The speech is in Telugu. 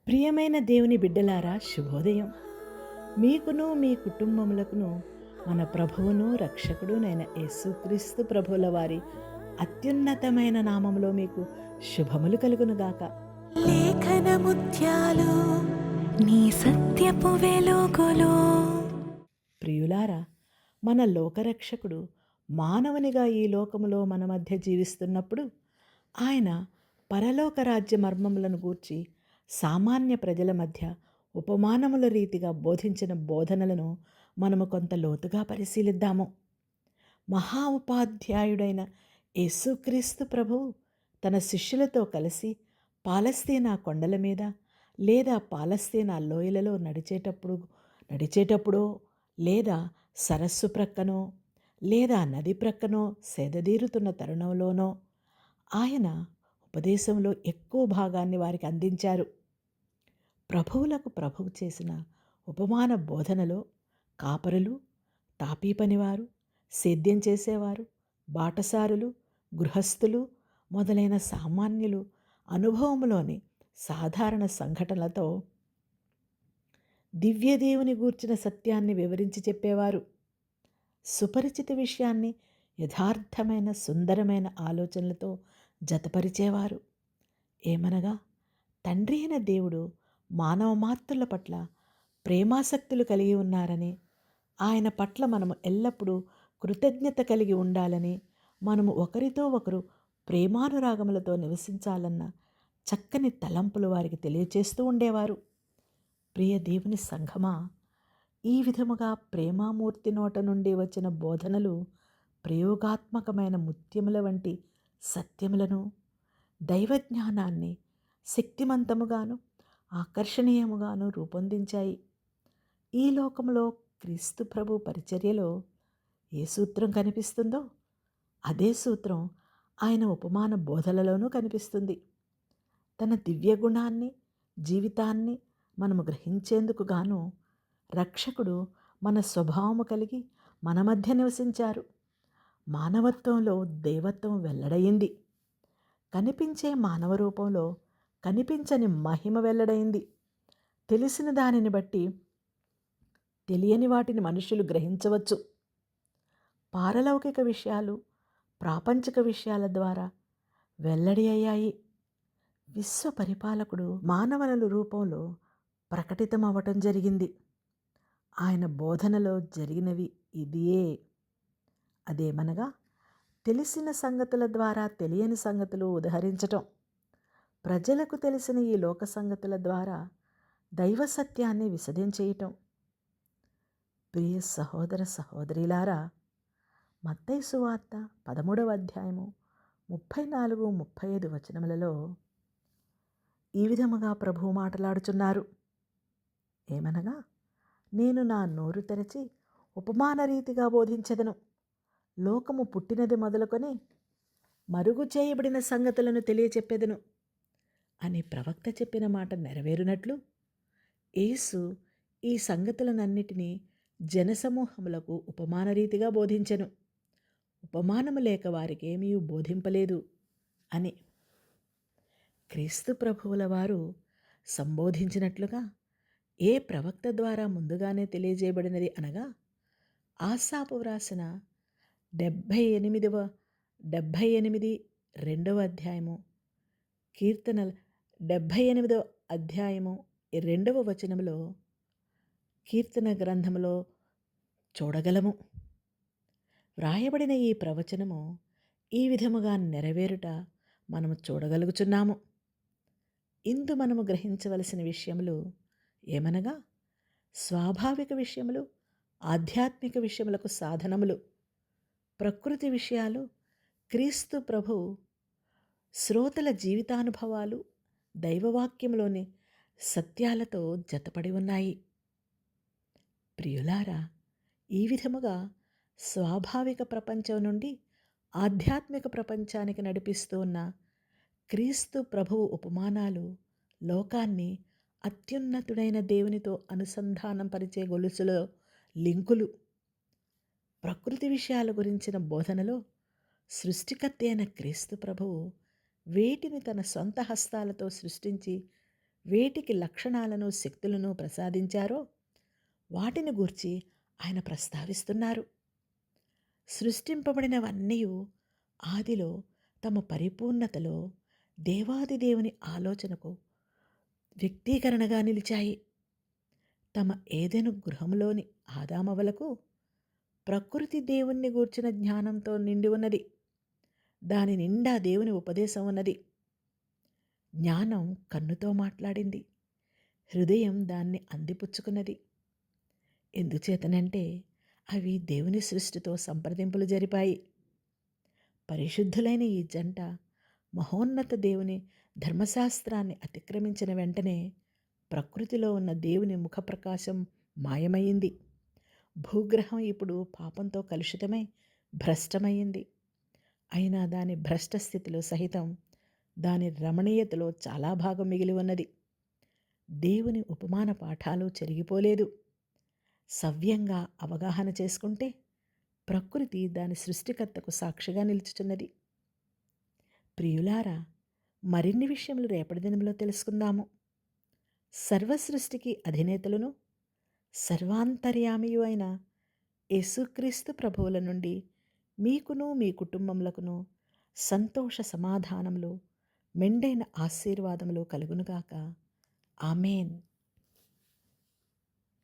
ప్రియమైన దేవుని బిడ్డలారా, శుభోదయం. మీకును మీ కుటుంబములకును మన ప్రభువును రక్షకుడునైన యేసుక్రీస్తు ప్రభువుల వారి అత్యున్నతమైన నామములో మీకు శుభములు కలుగునుగాక. లేఖన ముత్యాలు నీ సత్యపు వెలుగులో. ప్రియులారా, మన లోకరక్షకుడు మానవునిగా ఈ లోకములో మన మధ్య జీవిస్తున్నప్పుడు ఆయన పరలోక రాజ్య మర్మములను గూర్చి సామాన్య ప్రజల మధ్య ఉపమానముల రీతిగా బోధించిన బోధనలను మనము కొంత లోతుగా పరిశీలిద్దాము. మహా ఉపాధ్యాయుడైన యేసుక్రీస్తు ప్రభువు తన శిష్యులతో కలిసి పాలస్తీనా కొండల మీద లేదా పాలస్తీనా లోయలలో నడిచేటప్పుడో లేదా సరస్సు ప్రక్కనో లేదా నది ప్రక్కనో సేదదీరుతున్న తరుణంలోనో ఆయన ఉపదేశంలో ఎక్కువ భాగాన్ని వారికి అందించారు. ప్రభువులకు ప్రభువు చేసిన ఉపమాన బోధనలో కాపరులు, తాపీ పనివారు, సేద్యం చేసేవారు, బాటసారులు, గృహస్థులు మొదలైన సామాన్యులు అనుభవంలోని సాధారణ సంఘటనలతో దివ్యదేవుని గూర్చిన సత్యాన్ని వివరించి చెప్పేవారు. సుపరిచిత విషయాన్ని యథార్థమైన సుందరమైన ఆలోచనలతో జతపరిచేవారు. ఏమనగా, తండ్రి అయిన దేవుడు మానవ మాతృల పట్ల ప్రేమాసక్తులు కలిగి ఉన్నారని, ఆయన పట్ల మనము ఎల్లప్పుడూ కృతజ్ఞత కలిగి ఉండాలని, మనము ఒకరితో ఒకరు ప్రేమానురాగములతో నివసించాలన్న చక్కని తలంపులు వారికి తెలియచేస్తూ ఉండేవారు. ప్రియ దేవుని సంఘమా, ఈ విధముగా ప్రేమామూర్తి నోట నుండి వచ్చిన బోధనలు ప్రయోగాత్మకమైన ముత్యముల వంటి సత్యములను, దైవజ్ఞానాన్ని శక్తిమంతముగాను ఆకర్షణీయముగాను రూపొందించాయి. ఈ లోకంలో క్రీస్తు ప్రభు పరిచర్యలో ఏ సూత్రం కనిపిస్తుందో అదే సూత్రం ఆయన ఉపమాన బోధనలోనూ కనిపిస్తుంది. తన దివ్య గుణాన్ని, జీవితాన్ని మనము గ్రహించేందుకు గాను రక్షకుడు మన స్వభావము కలిగి మన మధ్య నివసించారు. మానవత్వంలో దేవత్వం వెల్లడయింది. కనిపించే మానవ రూపంలో కనిపించని మహిమ వెల్లడైంది. తెలిసిన దానిని బట్టి తెలియని వాటిని మనుషులు గ్రహించవచ్చు. పారలౌకిక విషయాలు ప్రాపంచిక విషయాల ద్వారా వెల్లడి అయ్యాయి. విశ్వ పరిపాలకుడు మానవనుల రూపంలో ప్రకటితమవ్వటం జరిగింది. ఆయన బోధనలో జరిగినవి ఇదియే. అదేమనగా, తెలిసిన సంగతుల ద్వారా తెలియని సంగతులు ఉదహరించటం, ప్రజలకు తెలిసిన ఈ లోక సంగతుల ద్వారా దైవ సత్యాన్ని విశదం. ప్రియ సహోదర సహోదరిలారా, మత్తయి సువార్త 13వ అధ్యాయము 34-35 వచనములలో ఈ విధముగా ప్రభువు మాట్లాడుచున్నారు. ఏమనగా, నేను నా నోరు తెరచి ఉపమాన రీతిగా బోధించెదను. లోకము పుట్టినది మొదలుకొని మరుగు చేయబడిన సంగతులను తెలియచెప్పెదను అని ప్రవక్త చెప్పిన మాట నెరవేరునట్లు యేసు ఈ సంగతులనన్నిటినీ జనసమూహములకు ఉపమాన రీతిగా బోధించెను. ఉపమానము లేక వారికి ఏమీ బోధింపలేదు అని క్రీస్తు ప్రభువుల వారు సంబోధించినట్లుగా ఏ ప్రవక్త ద్వారా ముందుగానే తెలియజేయబడినది అనగా, ఆసాపు వ్రాసిన 78 2వ అధ్యాయము, కీర్తనల 78వ అధ్యాయము 2వ వచనములో కీర్తన గ్రంథములో చూడగలము. వ్రాయబడిన ఈ ప్రవచనము ఈ విధముగా నెరవేరుట మనము చూడగలుగుచున్నాము. ఇందు మనము గ్రహించవలసిన విషయములు ఏమనగా, స్వాభావిక విషయములు ఆధ్యాత్మిక విషయములకు సాధనములు, ప్రకృతి విషయాలు క్రీస్తు ప్రభు శ్రోతల జీవితానుభవాలు దైవవాక్యంలోని సత్యాలతో జతపడి ఉన్నాయి. ప్రియులారా, ఈ విధముగా స్వాభావిక ప్రపంచం నుండి ఆధ్యాత్మిక ప్రపంచానికి నడిపిస్తూ ఉన్న క్రీస్తు ప్రభువు ఉపమానాలు లోకాన్ని అత్యున్నతుడైన దేవునితో అనుసంధానం పరిచే గొలుసులో లింకులు. ప్రకృతి విషయాల గురించిన బోధనలో సృష్టికర్త అయిన క్రీస్తు ప్రభువు వేటిని తన సొంత హస్తాలతో సృష్టించి వేటికి లక్షణాలను, శక్తులను ప్రసాదించారో వాటిని గూర్చి ఆయన ప్రస్తావిస్తున్నారు. సృష్టింపబడినవన్నీయు ఆదిలో తమ పరిపూర్ణతలో దేవాది దేవుని ఆలోచనకు వ్యక్తీకరణగా నిలిచాయి. తమ ఏదెను గృహంలోని ఆదామవలకు ప్రకృతి దేవుణ్ణి గూర్చిన జ్ఞానంతో నిండి ఉన్నది. దాని నిండా దేవుని ఉపదేశం ఉన్నది. జ్ఞానం కన్నుతో మాట్లాడింది, హృదయం దాన్ని అందిపుచ్చుకున్నది. ఎందుచేతనంటే అవి దేవుని సృష్టితో సంప్రదింపులు జరిపాయి. పరిశుద్ధులైన ఈ జంట మహోన్నత దేవుని ధర్మశాస్త్రాన్ని అతిక్రమించిన వెంటనే ప్రకృతిలో ఉన్న దేవుని ముఖప్రకాశం మాయమైంది. భూగ్రహం ఇప్పుడు పాపంతో కలుషితమై భ్రష్టమైంది. అయినా దాని భ్రష్ట స్థితిలో సహితం దాని రమణీయతలో చాలా భాగం మిగిలి ఉన్నది. దేవుని ఉపమాన పాఠాలు చెరిగిపోలేదు. సవ్యంగా అవగాహన చేసుకుంటే ప్రకృతి దాని సృష్టికర్తకు సాక్షిగా నిలుచుచున్నది. ప్రియులారా, మరిన్ని విషయములు రేపటి దినంలో తెలుసుకుందాము. సర్వసృష్టికి అధినేతలను సర్వాంతర్యామియు అయిన యేసుక్రీస్తు ప్రభువుల నుండి మీకును మీ కుటుంబములకును సంతోష సమాధానములు మెండైన ఆశీర్వాదములు కలుగునుగాక. ఆమేన్.